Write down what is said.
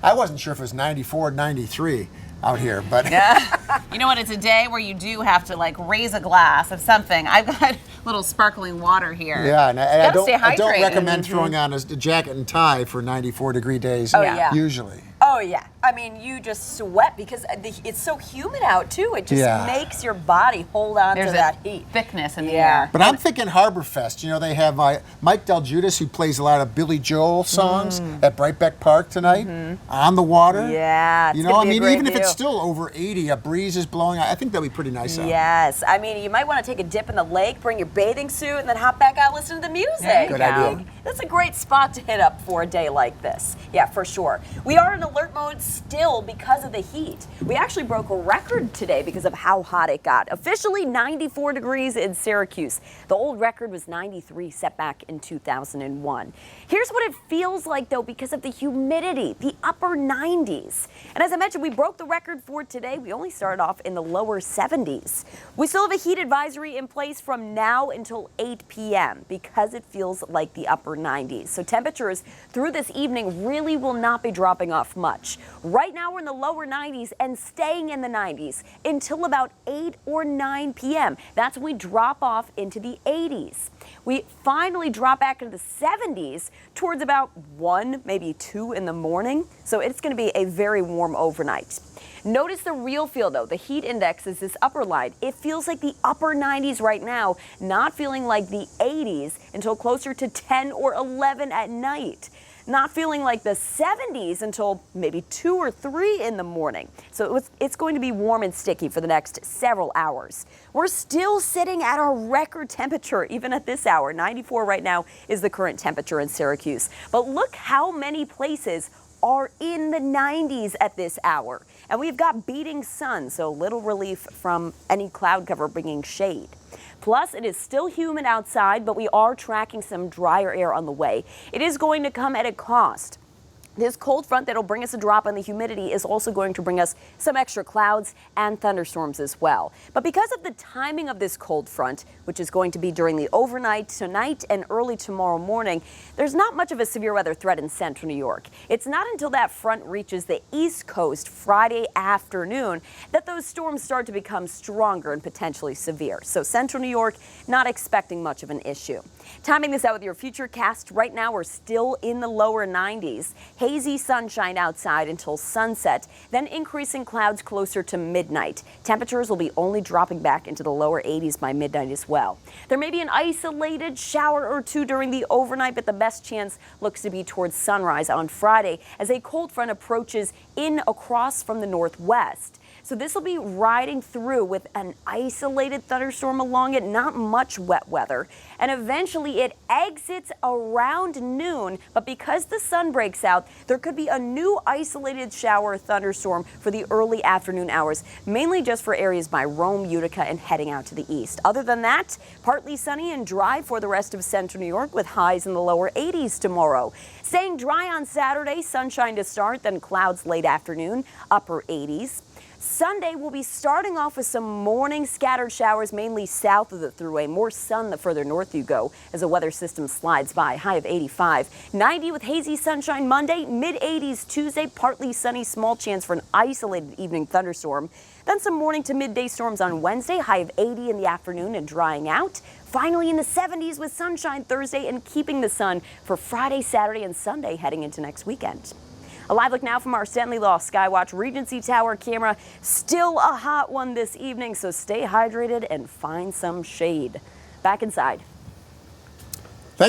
I wasn't sure if it was 94 or 93 out here, but yeah. You know what? It's a day where you do have to like raise a glass of something. I've got little sparkling water here. Yeah, and I don't recommend Mm-hmm. throwing on a jacket and tie for 94-degree days. Usually. Oh yeah, I mean you just sweat because it's so humid out too. It just makes your body hold on to that heat. Thickness in the air. But I'm thinking Harborfest. You know, they have Mike Del Giudice, who plays a lot of Billy Joel songs at Brightbeck Park tonight on the water. Yeah, you know, I mean, even if it's still over 80, a breeze is blowing. I think that'd be pretty nice out. Yes, I mean, you might want to take a dip in the lake, bring your bathing suit, and then hop back out, listen to the music. Good idea. That's a great spot to hit up for a day like this. Yeah, for sure. We are in alert mode still because of the heat. We actually broke a record today because of how hot it got. Officially 94 degrees in Syracuse. The old record was 93, set back in 2001. Here's what it feels like, though, because of the humidity, the upper 90s. And as I mentioned, we broke the record for today. We only started off in the lower 70s. We still have a heat advisory in place from now until 8 p.m. because it feels like the upper 90s. So temperatures through this evening really will not be dropping off much. Right now we're in the lower 90s and staying in the 90s until about 8 or 9 p.m. That's when we drop off into the 80s. We finally drop back into the 70s towards about 1, maybe 2 in the morning. So it's going to be a very warm overnight. Notice the real feel, though. The heat index is this upper line. It feels like the upper 90s right now, not feeling like the 80s until closer to 10 or 11 at night. Not feeling like the 70s until maybe 2 or 3 in the morning. So it's going to be warm and sticky for the next several hours. We're still sitting at our record temperature, even at this hour. 94 right now is the current temperature in Syracuse. But look how many places are in the 90s at this hour. And we've got beating sun, so little relief from any cloud cover bringing shade. Plus, it is still humid outside, but we are tracking some drier air on the way. It is going to come at a cost. This cold front that'll bring us a drop in the humidity is also going to bring us some extra clouds and thunderstorms as well. But because of the timing of this cold front, which is going to be during the overnight tonight and early tomorrow morning, there's not much of a severe weather threat in central New York. It's not until that front reaches the East Coast Friday afternoon that those storms start to become stronger and potentially severe. So central New York, not expecting much of an issue. Timing this out with your futurecast, right now we're still in the lower 90s. Hazy sunshine outside until sunset, then increasing clouds closer to midnight. Temperatures will be only dropping back into the lower 80s by midnight as well. There may be an isolated shower or two during the overnight, but the best chance looks to be towards sunrise on Friday as a cold front approaches in across from the northwest. So this will be riding through with an isolated thunderstorm along it, not much wet weather. And eventually it exits around noon, but because the sun breaks out, there could be a new isolated shower or thunderstorm for the early afternoon hours, mainly just for areas by Rome, Utica, and heading out to the east. Other than that, partly sunny and dry for the rest of central New York with highs in the lower 80s tomorrow. Staying dry on Saturday, sunshine to start, then clouds late afternoon, upper 80s. Sunday, we'll be starting off with some morning scattered showers, mainly south of the Thruway. More sun the further north you go as the weather system slides by. High of 85. 90 with hazy sunshine Monday. Mid-80s Tuesday. Partly sunny. Small chance for an isolated evening thunderstorm. Then some morning to midday storms on Wednesday. High of 80 in the afternoon and drying out. Finally in the 70s with sunshine Thursday and keeping the sun for Friday, Saturday, and Sunday heading into next weekend. A live look now from our Stanley Law Skywatch Regency Tower camera. Still a hot one this evening, so stay hydrated and find some shade. Back inside.